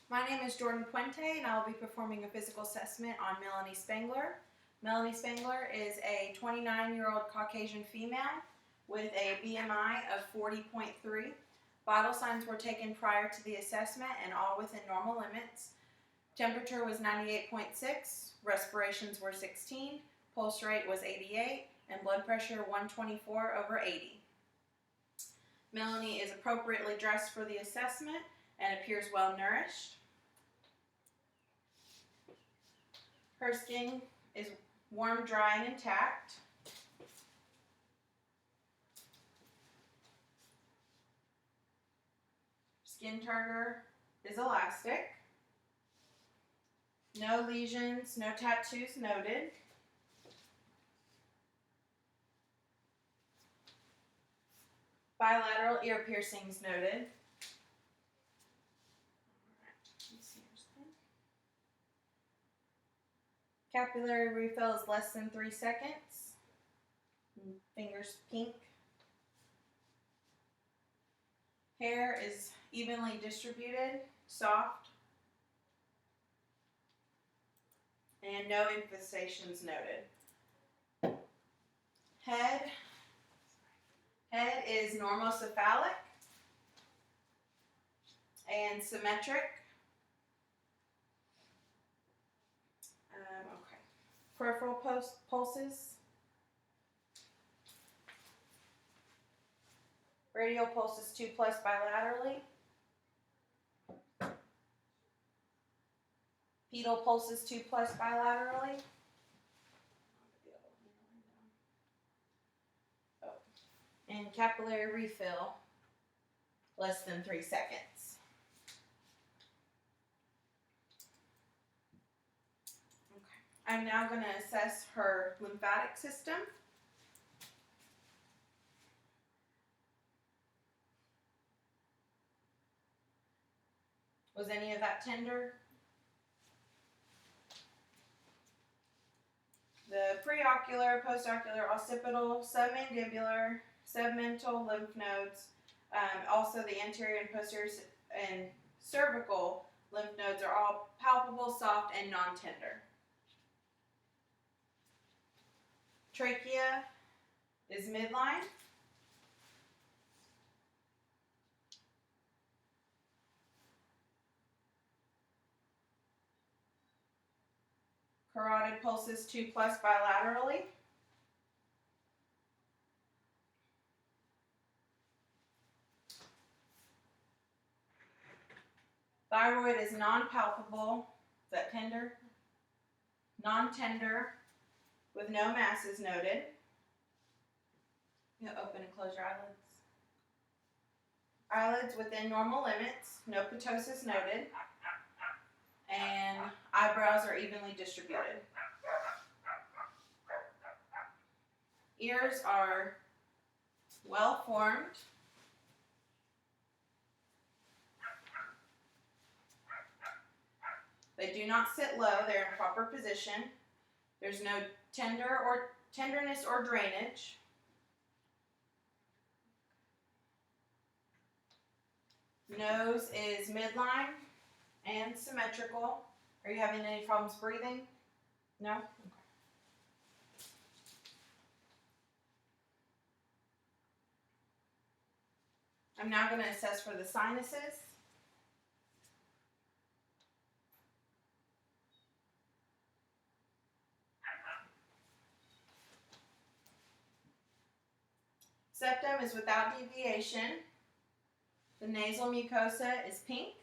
My name is Jordan Puente, and I will be performing a physical assessment on Melanie Spangler. Melanie Spangler is a 29-year-old Caucasian female with a BMI of 40.3. Vital signs were taken prior to the assessment and all within normal limits. Temperature was 98.6, respirations were 16, pulse rate was 88, and blood pressure 124/80. Melanie is appropriately dressed for the assessment and appears well nourished. Her skin is warm, dry, and intact. Skin turgor is elastic. No lesions, no tattoos noted. Bilateral ear piercings noted. Capillary refill is less than 3 seconds. Fingers pink. Hair is evenly distributed, soft, and no infestations noted. Head is normocephalic and symmetric. Peripheral pulses. Radial pulses 2+ bilaterally. Pedal pulses 2+ bilaterally. And capillary refill less than 3 seconds. I'm now going to assess her lymphatic system. Was any of that tender? The preocular, postocular, occipital, submandibular, submental lymph nodes, also the anterior and posterior and cervical lymph nodes are all palpable, soft, and non-tender. Trachea is midline. Carotid pulses 2+ bilaterally. Thyroid is non-palpable. Is that tender? Non-tender, with no masses noted. You open and close your eyelids. Eyelids within normal limits, no ptosis noted, and eyebrows are evenly distributed. Ears are well formed. They do not sit low, they're in proper position. There's no tenderness or drainage. Nose is midline and symmetrical. Are you having any problems breathing? No? Okay. I'm now going to assess for the sinuses. Septum is without deviation. The nasal mucosa is pink.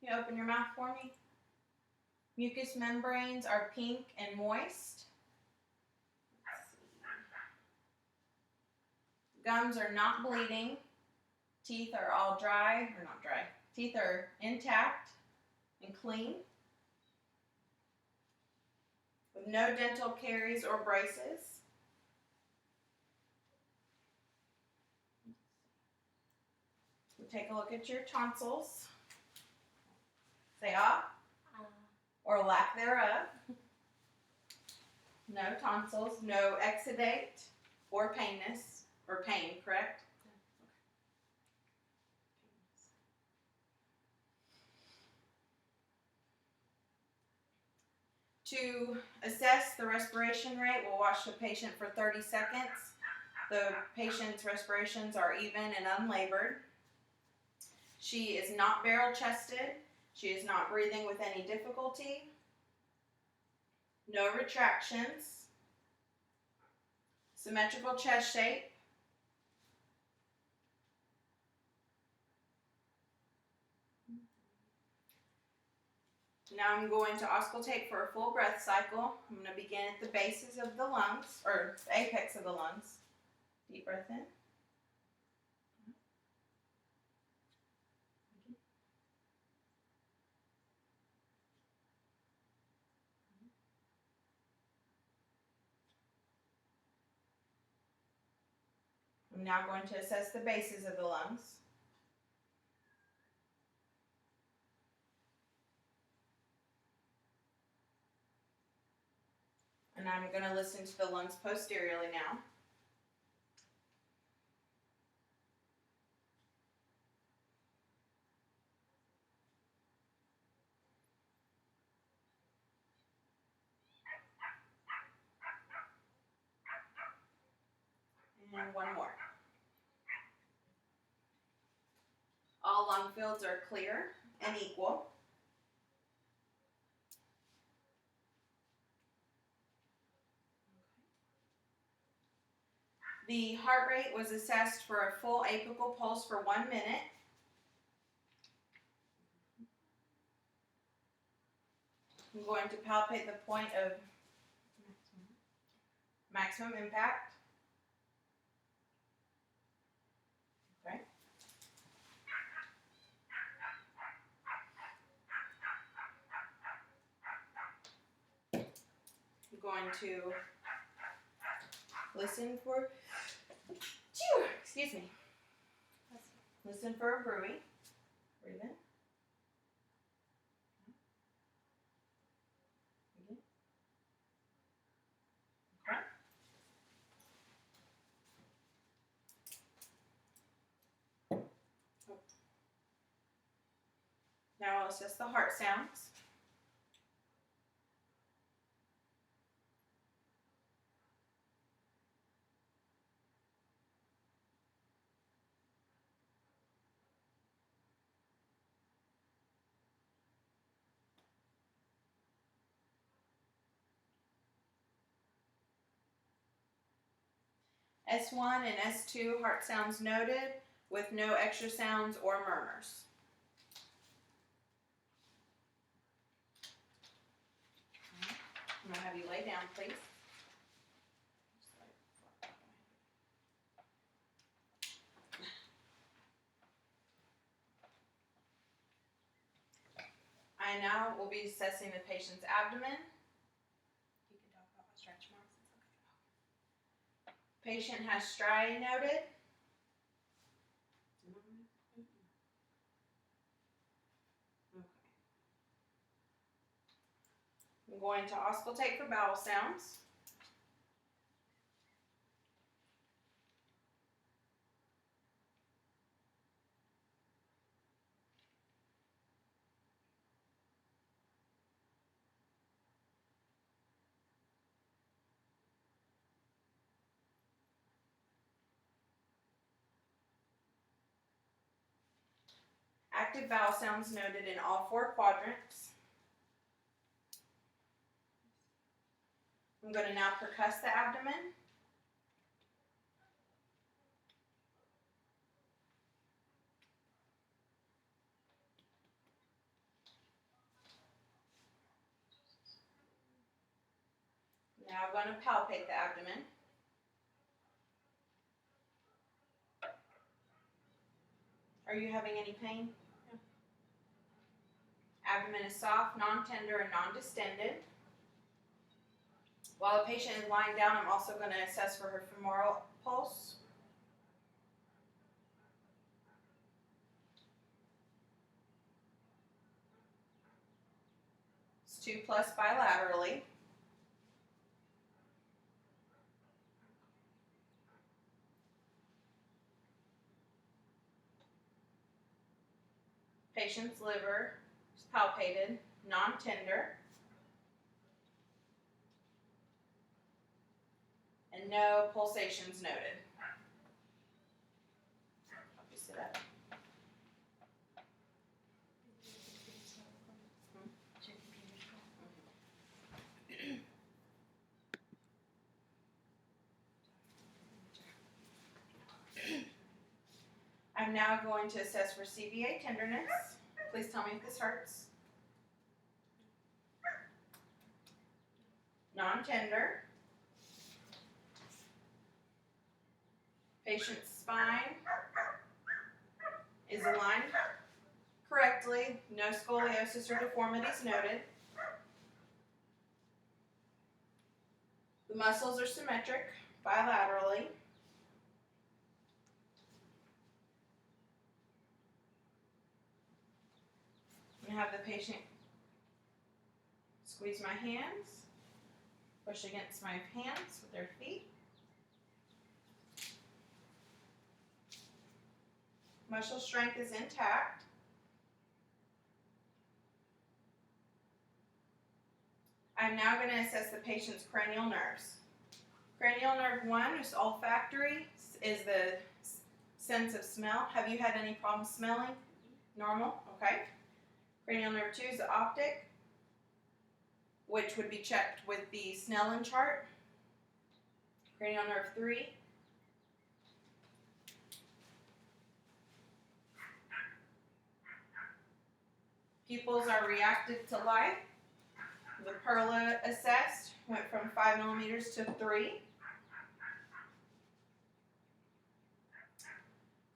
You open your mouth for me. Mucous membranes are pink and moist. Gums are not bleeding. Teeth are all dry, or not dry. Teeth are intact and clean, with no dental caries or braces. We'll take a look at your tonsils. Say ah, or lack thereof. No tonsils, no exudate or painness, or pain, correct? To assess the respiration rate, we'll watch the patient for 30 seconds. The patient's respirations are even and unlabored. She is not barrel chested. She is not breathing with any difficulty. No retractions. Symmetrical chest shape. Now I'm going to auscultate for a full breath cycle. I'm going to begin at the bases of the lungs, or the apex of the lungs. Deep breath in. I'm now going to assess the bases of the lungs. And I'm going to listen to the lungs posteriorly now. And one more. All lung fields are clear and equal. The heart rate was assessed for a full apical pulse for 1 minute. I'm going to palpate the point of maximum impact. Okay. I'm going to listen for, excuse me, listen for a breathing. Breathe in. Okay. Now I'll assess the heart sounds. S1 and S2 heart sounds noted with no extra sounds or murmurs. I'm going to have you lay down, please. I now will be assessing the patient's abdomen. You can talk about my stretch marks. It's okay. Patient has striae noted. Okay. I'm going to auscultate for bowel sounds. Active bowel sounds noted in all 4 quadrants. I'm going to now percuss the abdomen. Now I'm going to palpate the abdomen. Are you having any pain? No. Abdomen is soft, non-tender, and non-distended. While the patient is lying down, I'm also going to assess for her femoral pulse. It's 2+ bilaterally. Patient's liver is palpated, non-tender. and no pulsations noted. Help you sit up. I'm now going to assess for CVA tenderness. Please tell me if this hurts. Non-tender. Patient's spine is aligned correctly. No scoliosis or deformities noted. The muscles are symmetric bilaterally. I'm going to have the patient squeeze my hands, push against my hands with their feet. Muscle strength is intact. I'm now going to assess the patient's cranial nerves. Cranial nerve 1 is olfactory, is the sense of smell. Have you had any problems smelling? Normal? Okay. Cranial nerve 2 is the optic, which would be checked with the Snellen chart. Cranial nerve 3. Pupils are reactive to light. The Perla assessed went from 5 millimeters to 3.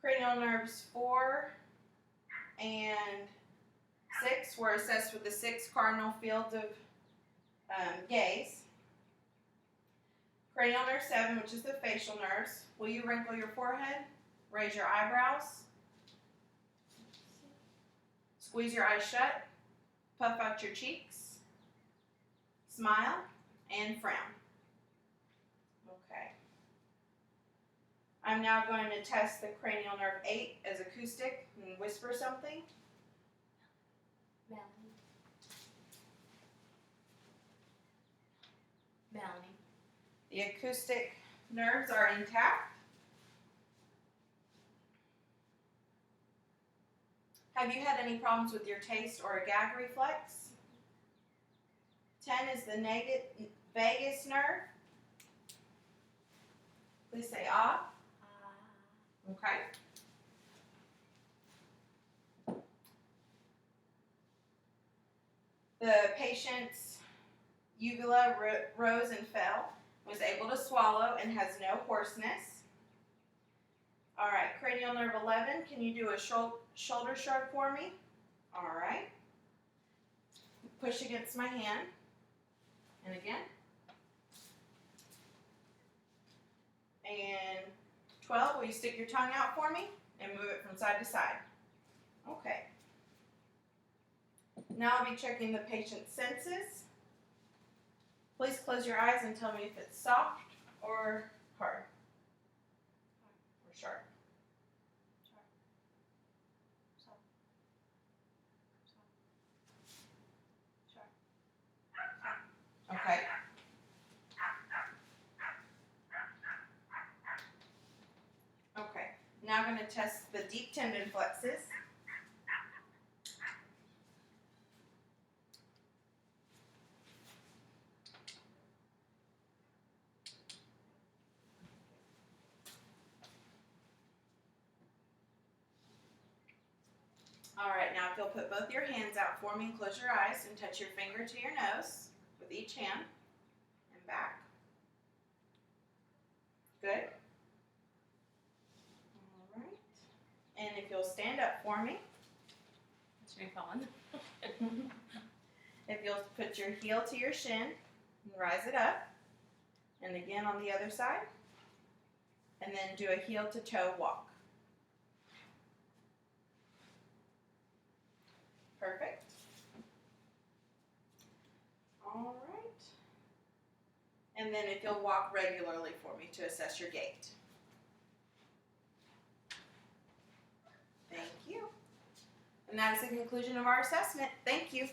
Cranial nerves 4 and 6 were assessed with the 6 cardinal fields of gaze. Cranial nerve 7, which is the facial nerves. Will you wrinkle your forehead? Raise your eyebrows. Squeeze your eyes shut. Puff out your cheeks. Smile and frown. Okay. I'm now going to test the cranial nerve 8 as acoustic and whisper something. Melanie. The acoustic nerves are intact. Have you had any problems with your taste or a gag reflex? 10 is the vagus nerve. Please say ah. Okay. The patient's uvula rose and fell, was able to swallow, and has no hoarseness. All right, cranial nerve 11, can you do a shoulder shrug for me? All right. Push against my hand. And again. And 12, will you stick your tongue out for me and move it from side to side? Okay. Now I'll be checking the patient's senses. Please close your eyes and tell me if it's soft or hard or sharp. Okay. Okay. Now I'm going to test the deep tendon flexes. All right, now if you'll put both your hands out for me and close your eyes and touch your finger to your nose with each hand and back. Good. All right. And if you'll stand up for me. What's your phone? If you'll put your heel to your shin and rise it up. And again on the other side. And then do a heel to toe walk. Perfect. All right. And then if you'll walk regularly for me to assess your gait. Thank you. And that is the conclusion of our assessment. Thank you.